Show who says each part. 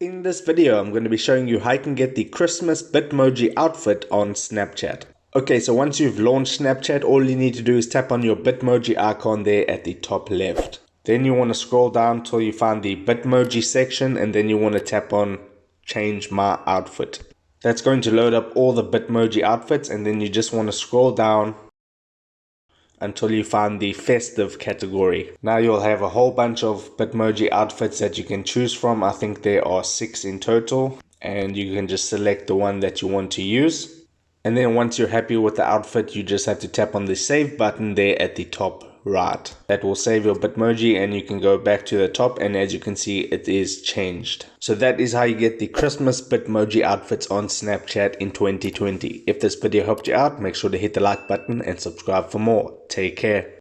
Speaker 1: In this video, I'm going to be showing you how you can get the Christmas Bitmoji outfit on Snapchat. Okay, so once you've launched Snapchat, all you need to do is tap on your Bitmoji icon there at the top left. Then you want to scroll down till you find the Bitmoji section, and then you want to tap on Change My Outfit. That's going to load up all the Bitmoji outfits, and then you just want to scroll down until you find the festive category. Now you'll have a whole bunch of Bitmoji outfits that you can choose from. I think there are 6 in total, and you can just select the one that you want to use. And then once you're happy with the outfit, you just have to tap on the save button there at the top right. That will save your Bitmoji, and you can go back to the top, and as you can see, it is changed. So that is how you get the Christmas Bitmoji outfits on Snapchat in 2020. If this video helped you out, make sure to hit the like button and subscribe for more. Take care.